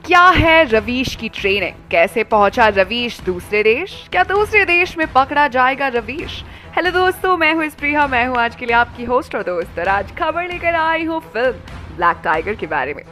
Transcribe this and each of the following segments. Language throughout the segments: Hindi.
क्या है रवीश की ट्रेनिंग? कैसे पहुंचा रवीश दूसरे देश? क्या दूसरे देश में पकड़ा जाएगा रवीश? हेलो दोस्तों, मैं हूं स्प्रिया, मैं हूं आज के लिए आपकी होस्ट और दोस्त। और आज खबर लेकर आई हूं फिल्म ब्लैक टाइगर के बारे में।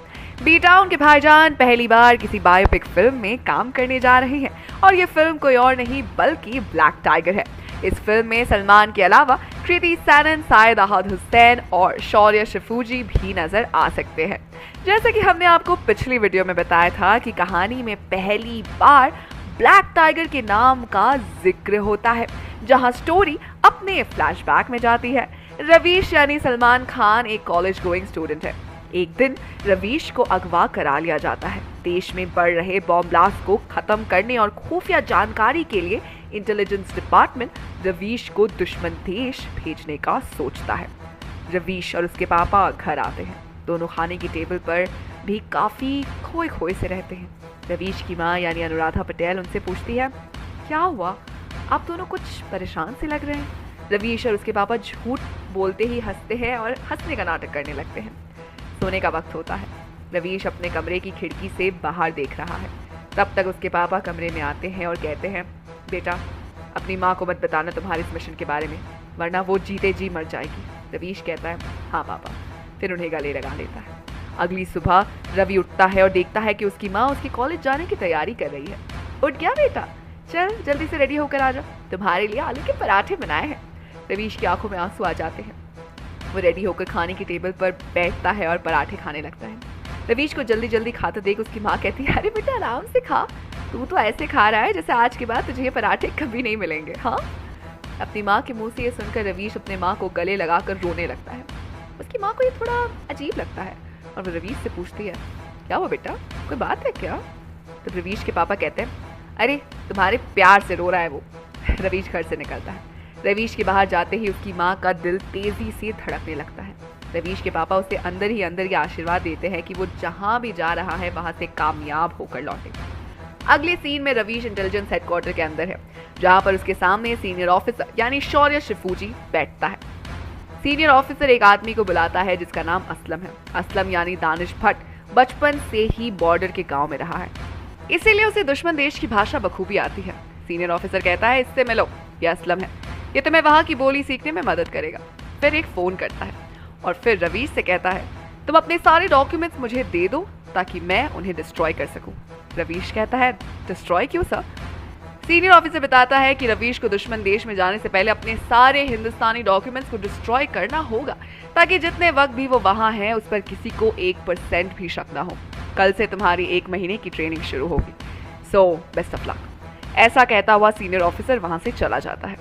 बी टाउन के भाईजान पहली बार किसी बायोपिक फिल्म में काम करने जा रहे हैं और ये फिल्म कोई और नहीं बल्कि ब्लैक टाइगर है। इस फिल्म में सलमान के अलावा कृति सैनन, शाहिद अहद हुसैन और शौर्य शिफूजी भी नजर आ सकते हैं। जैसे कि हमने आपको पिछली वीडियो में बताया था कि कहानी में पहली बार ब्लैक टाइगर के नाम का जिक्र होता है, जहां स्टोरी अपने फ्लैशबैक में जाती है। रवीश यानी सलमान खान एक कॉलेज गोइंग स्टूडेंट है। एक दिन रवीश को अगवा करा लिया जाता है। देश में बढ़ रहे बॉम्ब ब्लास्ट को खत्म करने और खुफिया जानकारी के लिए इंटेलिजेंस डिपार्टमेंट रवीश को दुश्मन देश भेजने का सोचता है। रवीश और उसके पापा घर आते हैं। दोनों खाने की टेबल पर भी काफी खोए खोए से रहते हैं। रवीश की माँ यानी अनुराधा पटेल उनसे पूछती है, क्या हुआ, आप दोनों कुछ परेशान से लग रहे हैं? रवीश और उसके पापा झूठ बोलते ही हंसते हैं और हंसने का नाटक करने लगते हैं। सोने का वक्त होता है। रवीश अपने कमरे की खिड़की से बाहर देख रहा है। तब तक उसके पापा कमरे में आते हैं और कहते हैं, बेटा अपनी माँ को मत बताना तुम्हारे इस मिशन के बारे में, वरना वो जीते जी मर जाएगी। रवीश कहता है, हाँ पापा, फिर उन्हें गले लगा लेता है। अगली सुबह रवि उठता है और देखता है कि उसकी माँ उसके कॉलेज जाने की तैयारी कर रही है। उठ गया बेटा, चल जल्दी से रेडी होकर आ जा, तुम्हारे लिए आलू के पराठे बनाए हैं। रवीश की आंखों में आंसू आ जाते हैं। वो रेडी होकर खाने की टेबल पर बैठता है और पराठे खाने लगता है। रवीश को जल्दी जल्दी खाते देख उसकी माँ कहती है, अरे बेटा आराम से खा, तू तो ऐसे खा रहा है जैसे आज के बाद तुझे ये पराठे कभी नहीं मिलेंगे। हाँ, अपनी माँ के मुंह से ये सुनकर रवीश अपने माँ को गले लगाकर रोने लगता है। उसकी माँ को ये थोड़ा अजीब लगता है और वो रवीश से पूछती है, क्या हुआ बेटा, कोई बात है क्या? तो रवीश के पापा कहते हैं, अरे तुम्हारे प्यार से रो रहा है वो। रवीश घर से निकलता है। रवीश के बाहर जाते ही उसकी माँ का दिल तेजी से धड़कने लगता है। रवीश के पापा उसे अंदर ही आशीर्वाद देते हैं कि वो जहाँ भी जा रहा है वहाँ से कामयाब होकर लौटे। अगले सीन में रवीश इंटेलिजेंस हेडक्वार्टर के अंदर है, जहाँ पर उसके सामने सीनियर ऑफिसर यानी शौर्य शिफूजी बैठता है। सीनियर ऑफिसर एक आदमी को बुलाता है जिसका नाम असलम है। असलम यानी दानिश भट्ट बचपन से ही बॉर्डर के गांव में रहा है, इसीलिए उसे दुश्मन देश की भाषा बखूबी आती है। सीनियर ऑफिसर कहता है, इससे मिलो, यह असलम है, ये तुम्हें वहां की बोली सीखने में मदद करेगा। फिर एक फोन करता है और फिर रवीश से कहता है, तुम अपने सारे डॉक्यूमेंट्स मुझे दे दो ताकि मैं उन्हें डिस्ट्रॉय कर सकूं। रवीश कहता है, डिस्ट्रॉय क्यों सर? सीनियर ऑफिसर बताता है कि रवीश को दुश्मन देश में जाने से पहले अपने सारे हिंदुस्तानी डॉक्यूमेंट्स को डिस्ट्रॉय करना होगा ताकि जितने वक्त भी वो वहां है उस पर किसी को 1% भी शक ना हो। कल से तुम्हारी 1 महीने की ट्रेनिंग शुरू होगी, सो बेस्ट ऑफ लक। ऐसा कहता हुआ सीनियर ऑफिसर वहां से चला जाता है।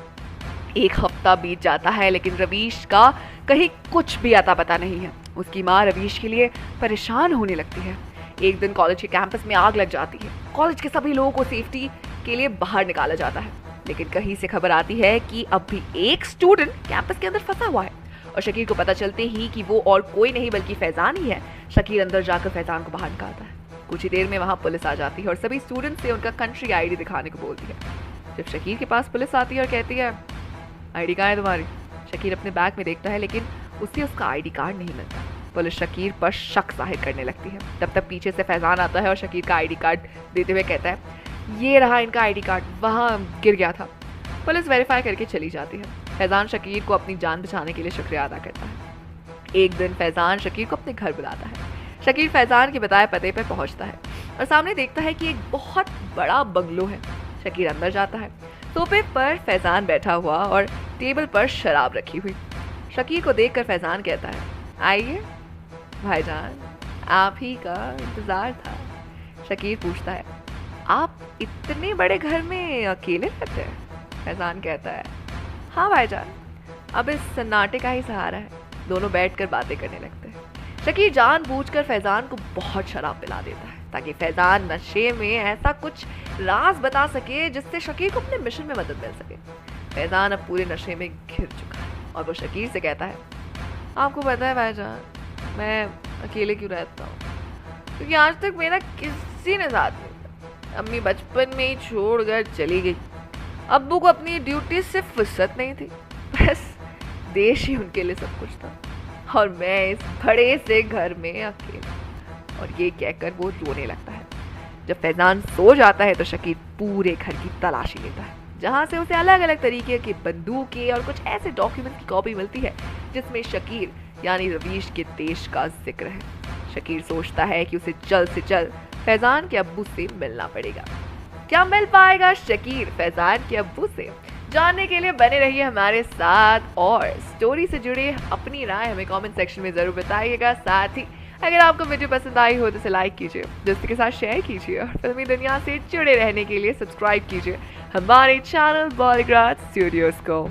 एक हफ्ता बीत जाता है लेकिन रवीश का कहीं कुछ भी अता पता नहीं है। उसकी माँ रवीश के लिए परेशान होने लगती है। एक दिन कॉलेज के कैंपस में आग लग जाती है। कॉलेज के सभी लोगों को सेफ्टी के लिए बाहर निकाला जाता है, लेकिन कहीं से खबर आती है कि अब भी एक स्टूडेंट कैंपस के अंदर फंसा हुआ है। और शकीर को पता चलते ही कि वो और कोई नहीं बल्कि फैजान ही है, शकीर अंदर जाकर फैजान को बाहर निकालता है। कुछ ही देर में वहां पुलिस आ जाती है और सभी स्टूडेंट से उनका कंट्री आईडी दिखाने को बोलती है। जब शकीर के पास पुलिस आती है और कहती है, आईडी कहाँ है तुम्हारी? शकीर अपने बैग में देखता है लेकिन उसे उसका आईडी कार्ड नहीं मिलता। पुलिस शकीर पर शक जाहिर करने लगती है। तब तक पीछे से फैजान आता है और शकीर का आईडी कार्ड देते हुए कहता है, ये रहा इनका आईडी कार्ड, वहाँ गिर गया था। पुलिस वेरीफाई करके चली जाती है। फैजान शकीर को अपनी जान बचाने के लिए शुक्रिया अदा करता है। एक दिन फैजान शकीर को अपने घर बुलाता है। शकीर फैजान के बताए पते पर पहुंचता है और सामने देखता है कि एक बहुत बड़ा बंगलो है। शकीर अंदर जाता है। सोफे पर फैजान बैठा हुआ और टेबल पर शराब रखी हुई। शकीर को देखकर फैजान कहता है, आइए भाईजान, आप ही का इंतजार था। शकीर पूछता है, आप इतने बड़े घर में अकेले रहते हैं? फैजान कहता है, हाँ भाईजान, अब इस सन्नाटे का ही सहारा है। दोनों बैठकर बातें करने लगते हैं। शकीर जानबूझकर फैजान को बहुत शराब पिला देता है ताकि फैजान नशे में ऐसा कुछ राज बता सके जिससे शकीर को अपने मिशन में मदद मिल सके। फैजान अब पूरे नशे में घिर चुका है और वो शकीर से कहता है, आपको पता है भाईजान, मैं अकेले क्यों रहता हूँ? क्योंकि आज तक मेरा किसी ने साथ नहीं था। अम्मी बचपन में ही छोड़कर चली गई। अब्बू को अपनी ड्यूटी से फुर्सत नहीं थी, बस देश ही उनके लिए सब कुछ था और मैं इस बड़े से घर में अकेले। और ये कहकर वो रोने लगता है। जब फैजान सो जाता है तो शकीर पूरे घर की तलाशी लेता है, जहां से उसे अलग अलग तरीके की बंदूकें और कुछ ऐसे डॉक्यूमेंट्स की कॉपी मिलती है जिसमें शकीर यानी रवीश के देश का जिक्र है। शकीर सोचता है कि उसे जल्द से जल्द फैजान के अब्बू से मिलना पड़ेगा। क्या मिल पाएगा शकीर फैजान के अब्बू से? जानने के लिए बने रहिए हमारे साथ और स्टोरी से जुड़े अपनी राय हमें कमेंट सेक्शन में जरूर बताइएगा। साथ ही अगर आपको वीडियो पसंद आई हो तो इसे लाइक कीजिए, दोस्तों के साथ शेयर कीजिए और फिल्मी दुनिया से जुड़े रहने के लिए सब्सक्राइब कीजिए हमारे चैनल बॉलीग्राड स्टूडियोज को।